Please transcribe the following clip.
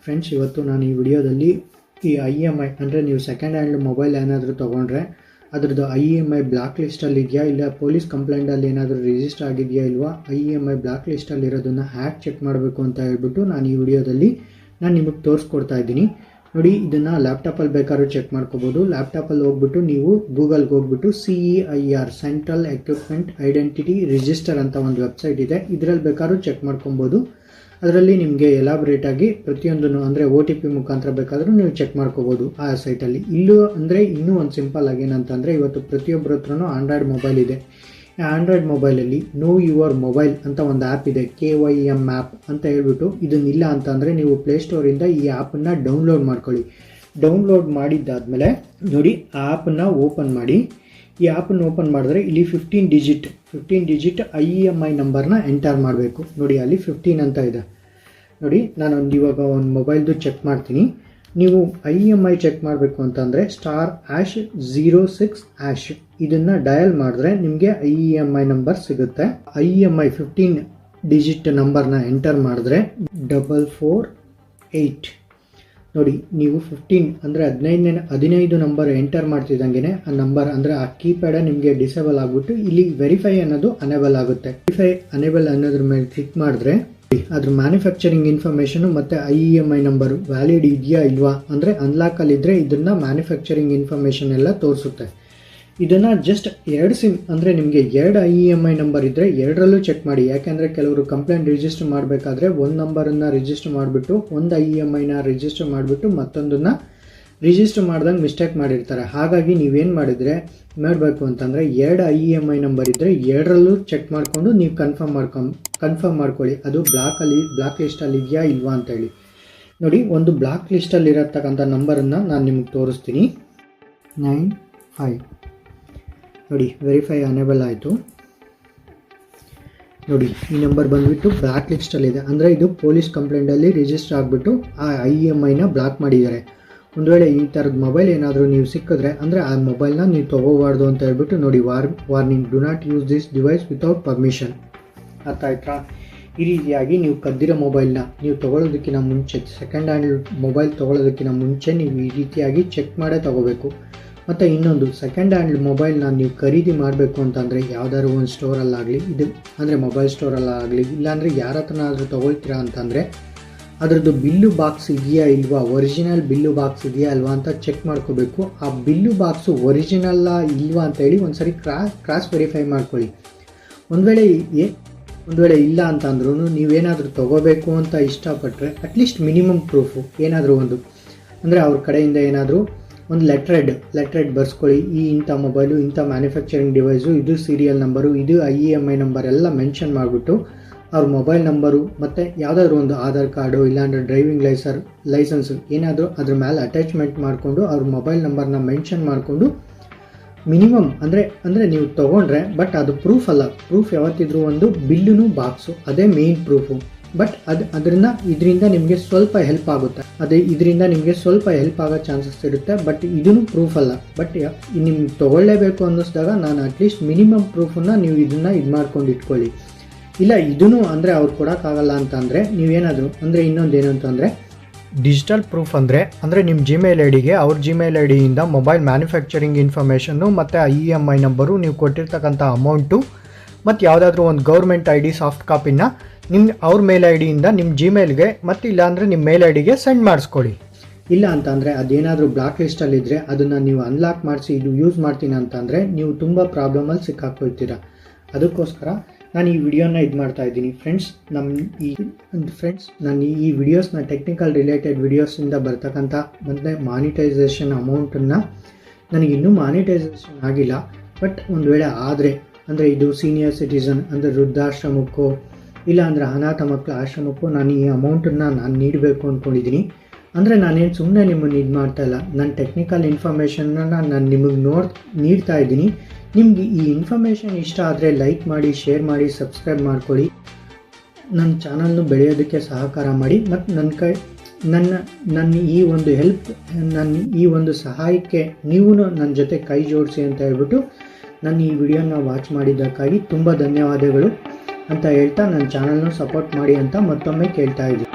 Friends, ಇವತ್ತು ನಾನು ಈ ವಿಡಿಯೋದಲ್ಲಿ ಈ IMI ಅಂದರೆ ನೀವು ಸೆಕೆಂಡ್ ಹ್ಯಾಂಡ್ ಮೊಬೈಲ್ ಏನಾದರೂ ತೊಗೊಂಡ್ರೆ ಅದರದ್ದು IMI ಬ್ಲಾಕ್ ಲಿಸ್ಟಲ್ಲಿ ಇದೆಯಾ ಇಲ್ಲ ಪೊಲೀಸ್ ಕಂಪ್ಲೇಂಟಲ್ಲಿ ಏನಾದರೂ ರಿಜಿಸ್ಟರ್ ಆಗಿದೆಯಾ ಇಲ್ವಾ, IMI ಬ್ಲಾಕ್ ಲಿಸ್ಟಲ್ಲಿ ಇರೋದನ್ನು ಹ್ಯಾಕ್ ಚೆಕ್ ಮಾಡಬೇಕು ಅಂತ ಹೇಳ್ಬಿಟ್ಟು ನಾನು ಈ ವಿಡಿಯೋದಲ್ಲಿ ನಿಮಗೆ ತೋರಿಸ್ಕೊಡ್ತಾ ಇದ್ದೀನಿ. ನೋಡಿ, ಇದನ್ನು ಲ್ಯಾಪ್ಟಾಪಲ್ಲಿ ಬೇಕಾದ್ರೂ ಚೆಕ್ ಮಾಡ್ಕೋಬೋದು. ಲ್ಯಾಪ್ಟಾಪಲ್ಲಿ ಹೋಗ್ಬಿಟ್ಟು ನೀವು ಗೂಗಲ್ಗೆ ಹೋಗ್ಬಿಟ್ಟು CEIR central equipment identity register ಅಂತ ಒಂದು ವೆಬ್ಸೈಟ್ ಇದೆ, ಇದರಲ್ಲಿ ಬೇಕಾದ್ರೂ ಚೆಕ್ ಮಾಡ್ಕೊಬೋದು. ಅದರಲ್ಲಿ ನಿಮಗೆ ಎಲಾಬ್ರೇಟಾಗಿ ಪ್ರತಿಯೊಂದನ್ನು ಅಂದರೆ OTP ಮುಖಾಂತರ ಬೇಕಾದರೂ ನೀವು ಚೆಕ್ ಮಾಡ್ಕೋಬೋದು ಆ ಸೈಟಲ್ಲಿ. ಇನ್ನೂ ಒಂದು ಸಿಂಪಲ್ ಆಗಿ ಏನಂತಂದರೆ, ಇವತ್ತು ಪ್ರತಿಯೊಬ್ಬರ ಹತ್ರನೂ ಆಂಡ್ರಾಯ್ಡ್ ಮೊಬೈಲ್ ಇದೆ. ಆಂಡ್ರಾಯ್ಡ್ ಮೊಬೈಲಲ್ಲಿ ನೋ ಯುವರ್ ಮೊಬೈಲ್ ಅಂತ ಒಂದು ಆ್ಯಪ್ ಇದೆ, KYM ಆ್ಯಪ್ ಅಂತ ಹೇಳ್ಬಿಟ್ಟು. ಇದನ್ನಿಲ್ಲ ಅಂತಂದರೆ ನೀವು ಪ್ಲೇಸ್ಟೋರಿಂದ ಈ ಆ್ಯಪನ್ನು ಡೌನ್ಲೋಡ್ ಮಾಡ್ಕೊಳ್ಳಿ. ಡೌನ್ಲೋಡ್ ಮಾಡಿದ್ದಾದಮೇಲೆ ನೋಡಿ, ಆ ಆ್ಯಪನ್ನು ಓಪನ್ ಮಾಡಿ. ಈ ಆ್ಯಪನ್ನು ಓಪನ್ ಮಾಡಿದ್ರೆ ಇಲ್ಲಿ 15 ಡಿಜಿಟ್ IMI ನಂಬರ್ನ ಎಂಟರ್ ಮಾಡಬೇಕು. ನೋಡಿ, ಅಲ್ಲಿ 15 ಅಂತ ಇದೆ. ನೋಡಿ, ಇವಾಗ ಒಂದು ಮೊಬೈಲ್ದು ಚೆಕ್ ಮಾಡ್ತೀನಿ. ನೀವು IMI ಚೆಕ್ ಮಾಡಬೇಕು ಅಂತಂದರೆ *#06# ಇದನ್ನು ಡಯಲ್ ಮಾಡಿದ್ರೆ ನಿಮಗೆ IMI ನಂಬರ್ ಸಿಗುತ್ತೆ. IMI 15 ಡಿಜಿಟ್ ನಂಬರ್ನ ಎಂಟರ್ ಮಾಡಿದ್ರೆ 448. ನೋಡಿ, ನೀವು 15 ಅಂದರೆ 15 ನಂಬರ್ ಎಂಟರ್ ಮಾಡ್ತಿದ್ದಂಗೆ ಆ ನಂಬರ್ ಅಂದರೆ ಆ ಕೀಪ್ಯಾಡ ನಿಮಗೆ ಡಿಸೇಬಲ್ ಆಗಿಬಿಟ್ಟು ಇಲ್ಲಿ ವೆರಿಫೈ ಅನ್ನೋದು ಅನೇಬಲ್ ಆಗುತ್ತೆ. ವೆರಿಫೈ ಅನೇಬಲ್ ಅನ್ನೋದ್ರ ಮೇಲೆ ಕ್ಲಿಕ್ ಮಾಡಿದ್ರೆ ಅದ್ರ ಮ್ಯಾನುಫ್ಯಾಕ್ಚರಿಂಗ್ ಇನ್ಫಾರ್ಮೇಷನು ಮತ್ತು IMI ನಂಬರು ವ್ಯಾಲಿಡ್ ಇದೆಯಾ ಇಲ್ವಾ, ಅಂದರೆ ಅನ್ಲಾಕಲ್ಲಿದ್ದರೆ ಇದನ್ನು ಮ್ಯಾನುಫ್ಯಾಕ್ಚರಿಂಗ್ ಇನ್ಫಾರ್ಮೇಷನ್ ಎಲ್ಲ ತೋರಿಸುತ್ತೆ. ಇದನ್ನು ಜಸ್ಟ್ 2 ಸಿಮ್ ಅಂದರೆ ನಿಮಗೆ 2 IMI ನಂಬರ್ ಇದ್ದರೆ ಎರಡರಲ್ಲೂ ಚೆಕ್ ಮಾಡಿ. ಯಾಕೆಂದರೆ ಕೆಲವರು ಕಂಪ್ಲೇಂಟ್ ರಿಜಿಸ್ಟರ್ ಮಾಡಬೇಕಾದ್ರೆ ಒಂದು ನಂಬರನ್ನು ರಿಜಿಸ್ಟರ್ ಮಾಡಿಬಿಟ್ಟು ಒಂದು IMIನ ರಿಜಿಸ್ಟರ್ ಮಾಡಿಬಿಟ್ಟು ಮತ್ತೊಂದನ್ನು ರಿಜಿಸ್ಟರ್ ಮಾಡ್ದಂಗೆ ಮಿಸ್ಟೇಕ್ ಮಾಡಿರ್ತಾರೆ. ಹಾಗಾಗಿ ನೀವೇನು ಮಾಡಬೇಕು ಅಂತಂದರೆ 2 IMI ನಂಬರ್ ಇದ್ದರೆ ಎರಡರಲ್ಲೂ ಚೆಕ್ ಮಾಡಿಕೊಂಡು ನೀವು ಕನ್ಫರ್ಮ್ ಮಾಡ್ಕೊಳ್ಳಿ ಅದು ಬ್ಲಾಕ್ ಲಿಸ್ಟಲ್ಲಿ ಇದೆಯಾ ಇಲ್ವಾ ಅಂತೇಳಿ. ನೋಡಿ, ಒಂದು ಬ್ಲಾಕ್ ಲಿಸ್ಟಲ್ಲಿ ಇರತಕ್ಕಂಥ ನಂಬರನ್ನು ನಾನು ನಿಮಗೆ ತೋರಿಸ್ತೀನಿ. 95. ನೋಡಿ, ವೆರಿಫೈ ಅನೇಬಲ್ ಆಯಿತು. ನೋಡಿ, ಈ ನಂಬರ್ ಬಂದುಬಿಟ್ಟು ಬ್ಲಾಕ್ ಲಿಸ್ಟಲ್ಲಿದೆ, ಅಂದರೆ ಇದು ಪೊಲೀಸ್ ಕಂಪ್ಲೇಂಟಲ್ಲಿ ರಿಜಿಸ್ಟರ್ ಆಗಿಬಿಟ್ಟು ಆ IMIನ ಬ್ಲಾಕ್ ಮಾಡಿದ್ದಾರೆ. ಒಂದು ವೇಳೆ ಈ ಥರದ ಮೊಬೈಲ್ ಏನಾದರೂ ನೀವು ಸಿಕ್ಕಿದ್ರೆ ಅಂದರೆ ಆ ಮೊಬೈಲ್ನ ನೀವು ತೊಗೋಬಾರ್ದು ಅಂತ ಹೇಳ್ಬಿಟ್ಟು ನೋಡಿ, warning, do not use this device without permission. ಅರ್ಥ ಆಯ್ತಾ? ಈ ರೀತಿಯಾಗಿ ನೀವು ಕದ್ದಿರೋ ಮೊಬೈಲ್ನ ನೀವು ತೊಗೊಳೋದಕ್ಕಿಂತ ಮುಂಚೆ, ಸೆಕೆಂಡ್ ಹ್ಯಾಂಡ್ ಮೊಬೈಲ್ ತೊಗೊಳೋದಕ್ಕಿಂತ ಮುಂಚೆ ನೀವು ಈ ರೀತಿಯಾಗಿ ಚೆಕ್ ಮಾಡೇ ತೊಗೋಬೇಕು. ಮತ್ತು ಇನ್ನೊಂದು, ಸೆಕೆಂಡ್ ಹ್ಯಾಂಡ್ ಮೊಬೈಲ್ನ ನೀವು ಖರೀದಿ ಮಾಡಬೇಕು ಅಂತಂದರೆ ಯಾವುದಾದ್ರು ಒಂದು ಸ್ಟೋರಲ್ಲಾಗಲಿ, ಇದು ಅಂದರೆ ಮೊಬೈಲ್ ಸ್ಟೋರಲ್ಲಾಗಲಿ, ಇಲ್ಲಾಂದರೆ ಯಾರ ಹತ್ರನಾದರೂ ತೊಗೊಳ್ತೀರಾ ಅಂತಂದರೆ ಅದರದ್ದು ಬಿಲ್ಲು ಬಾಕ್ಸ್ ಇದೆಯಾ ಇಲ್ವಾ, ಒರಿಜಿನಲ್ ಬಿಲ್ಲು ಬಾಕ್ಸ್ ಇದೆಯಾ ಅಲ್ವಾ ಅಂತ ಚೆಕ್ ಮಾಡ್ಕೋಬೇಕು. ಆ ಬಿಲ್ಲು ಬಾಕ್ಸು ಒರಿಜಿನಲ್ಲ ಇಲ್ವಾ ಅಂತೇಳಿ ಒಂದು ಸರಿ ಕ್ರಾಸ್ ವೆರಿಫೈ ಮಾಡ್ಕೊಳ್ಳಿ. ಒಂದು ವೇಳೆ ಇಲ್ಲ ಅಂತಂದ್ರೂ ನೀವೇನಾದರೂ ತೊಗೋಬೇಕು ಅಂತ ಇಷ್ಟಪಟ್ಟರೆ ಅಟ್ಲೀಸ್ಟ್ ಮಿನಿಮಮ್ ಪ್ರೂಫು ಏನಾದರೂ ಒಂದು, ಅಂದರೆ ಅವ್ರ ಕಡೆಯಿಂದ ಏನಾದರೂ ಒಂದು ಲೆಟ್ರೆಡ್ ಬರ್ಸ್ಕೊಳ್ಳಿ. ಇಂಥ ಮೊಬೈಲು, ಇಂಥ ಮ್ಯಾನುಫ್ಯಾಕ್ಚರಿಂಗ್ ಡಿವೈಸು, ಇದು ಸೀರಿಯಲ್ ನಂಬರು, ಇದು IMI ನಂಬರ್ ಎಲ್ಲ ಮೆನ್ಷನ್ ಮಾಡಿಬಿಟ್ಟು ಅವ್ರ ಮೊಬೈಲ್ ನಂಬರು ಮತ್ತು ಯಾವುದಾದ್ರೂ ಒಂದು ಆಧಾರ್ ಕಾರ್ಡು ಇಲ್ಲಾಂದರೆ ಡ್ರೈವಿಂಗ್ ಲೈಸೆನ್ಸು ಏನಾದರೂ ಅದ್ರ ಮೇಲೆ ಅಟ್ಯಾಚ್ಮೆಂಟ್ ಮಾಡಿಕೊಂಡು ಅವ್ರ ಮೊಬೈಲ್ ನಂಬರ್ನ ಮೆನ್ಷನ್ ಮಾಡಿಕೊಂಡು ಮಿನಿಮಮ್ ಅಂದರೆ ನೀವು ತೊಗೊಂಡ್ರೆ, ಬಟ್ ಅದು ಪ್ರೂಫ್ ಅಲ್ಲ, ಪ್ರೂಫ್ ಯಾವತ್ತಿದ್ರೂ ಒಂದು ಬಿಲ್ಲುನು ಬಾಕ್ಸು ಅದೇ ಮೇಯ್ನ್ ಪ್ರೂಫು. ಬಟ್ ಇದರಿಂದ ನಿಮಗೆ ಸ್ವಲ್ಪ ಹೆಲ್ಪ್ ಆಗುತ್ತೆ, ಇದರಿಂದ ನಿಮಗೆ ಸ್ವಲ್ಪ ಹೆಲ್ಪ್ ಆಗೋ ಚಾನ್ಸಸ್ ಇರುತ್ತೆ. ಬಟ್ ಇದೂ ಪ್ರೂಫ್ ಅಲ್ಲ. ಬಟ್ ನಿಮ್ಗೆ ತೊಗೊಳ್ಳೇಬೇಕು ಅನ್ನಿಸಿದಾಗ ನಾನು ಅಟ್ಲೀಸ್ಟ್ ಮಿನಿಮಮ್ ಪ್ರೂಫನ್ನು ನೀವು ಇದನ್ನು ಮಾಡ್ಕೊಂಡು ಇಟ್ಕೊಳ್ಳಿ. ಇಲ್ಲ ಇದೂ ಅಂದರೆ ಅವ್ರು ಕೊಡೋಕ್ಕಾಗಲ್ಲ ಅಂತಂದರೆ ನೀವೇನಾದರೂ ಅಂದರೆ ಇನ್ನೊಂದೇನು ಅಂತಂದರೆ ಡಿಜಿಟಲ್ ಪ್ರೂಫ್ ಅಂದರೆ ನಿಮ್ಮ Gmail ಐಡಿಗೆ ಅವ್ರ Gmail ಐಡಿಯಿಂದ ಮೊಬೈಲ್ ಮ್ಯಾನುಫ್ಯಾಕ್ಚರಿಂಗ್ ಇನ್ಫಾರ್ಮೇಷನ್ನು ಮತ್ತು IMI ನಂಬರು, ನೀವು ಕೊಟ್ಟಿರ್ತಕ್ಕಂಥ ಅಮೌಂಟು ಮತ್ತು ಯಾವುದಾದ್ರೂ ಒಂದು ಗೌರ್ಮೆಂಟ್ ID ಸಾಫ್ಟ್ ಕಾಪಿನ ಅವ್ರ ಮೇಲ್ ಐಡಿಯಿಂದ ನಿಮ್ಮ Gmailಗೆ ಮತ್ತು ಇಲ್ಲಾಂದರೆ ನಿಮ್ಮ ಮೇಲ್ ಐಡಿಗೆ ಸೆಂಡ್ ಮಾಡಿಸ್ಕೊಳ್ಳಿ. ಇಲ್ಲ ಅಂತಂದರೆ ಅದೇನಾದರೂ ಬ್ಲಾಕ್ ಲಿಸ್ಟಲ್ಲಿದ್ದರೆ ಅದನ್ನು ನೀವು ಅನ್ಲಾಕ್ ಮಾಡಿಸಿ ಇದು ಯೂಸ್ ಮಾಡ್ತೀನಿ ಅಂತಂದರೆ ನೀವು ತುಂಬ ಪ್ರಾಬ್ಲಮಲ್ಲಿ ಸಿಕ್ಕಾಕೊಳ್ತೀರ. ಅದಕ್ಕೋಸ್ಕರ ನಾನು ಈ ವಿಡಿಯೋನ ಮಾಡ್ತಾ ಇದ್ದೀನಿ. ಫ್ರೆಂಡ್ಸ್, ನಾನು ಈ ವಿಡಿಯೋಸ್ನ ಟೆಕ್ನಿಕಲ್ ರಿಲೇಟೆಡ್ ವಿಡಿಯೋಸಿಂದ ಬರ್ತಕ್ಕಂಥ ಮತ್ತು ಮಾನಿಟೈಸೇಷನ್ ಅಮೌಂಟನ್ನು ನನಗಿನ್ನೂ ಮಾನಿಟೈಸೇಷನ್ ಆಗಿಲ್ಲ. ಬಟ್ ಒಂದು ವೇಳೆ ಆದರೆ ಅಂದರೆ ಇದು ಸೀನಿಯರ್ ಸಿಟಿಸನ್ ಅಂದರೆ ವೃದ್ಧಾಶ್ರಮಕ್ಕೋ ಇಲ್ಲ ಅಂದರೆ ಅನಾಥ ಮಕ್ಕಳ ಆಶ್ರಮಕ್ಕೂ ನಾನು ಈ ಅಮೌಂಟನ್ನು ನಾನು ನೀಡಬೇಕು ಅಂದ್ಕೊಂಡಿದ್ದೀನಿ. ಅಂದರೆ ನಾನೇನು ಸುಮ್ಮನೆ ನಿಮ್ಮನ್ನು ಮಾಡ್ತಾ ಇಲ್ಲ, ನನ್ನ ಟೆಕ್ನಿಕಲ್ ಇನ್ಫಾರ್ಮೇಷನ್ನ ನಾನು ನಿಮಗೆ ನೀಡ್ತಾ ಇದ್ದೀನಿ. ನಿಮಗೆ ಈ ಇನ್ಫಾರ್ಮೇಷನ್ ಇಷ್ಟ ಆದರೆ ಲೈಕ್ ಮಾಡಿ, ಶೇರ್ ಮಾಡಿ, ಸಬ್ಸ್ಕ್ರೈಬ್ ಮಾಡ್ಕೊಳ್ಳಿ. ನನ್ನ ಚಾನಲ್ನು ಬೆಳೆಯೋದಕ್ಕೆ ಸಹಕಾರ ಮಾಡಿ. ಮತ್ತು ನನ್ನ ಈ ಒಂದು ಸಹಾಯಕ್ಕೆ ನೀವು ನನ್ನ ಜೊತೆ ಕೈ ಜೋಡಿಸಿ ಅಂತ ಹೇಳ್ಬಿಟ್ಟು ನಾನು ಈ ವಿಡಿಯೋನ ವಾಚ್ ಮಾಡಿದ್ದಕ್ಕಾಗಿ ತುಂಬ ಧನ್ಯವಾದಗಳು ಅಂತ ಹೇಳ್ತಾ ನನ್ನ ಚಾನಲ್ನ ಸಪೋರ್ಟ್ ಮಾಡಿ ಅಂತ ಮತ್ತೊಮ್ಮೆ ಕೇಳ್ತಾ ಇದ್ದೀನಿ.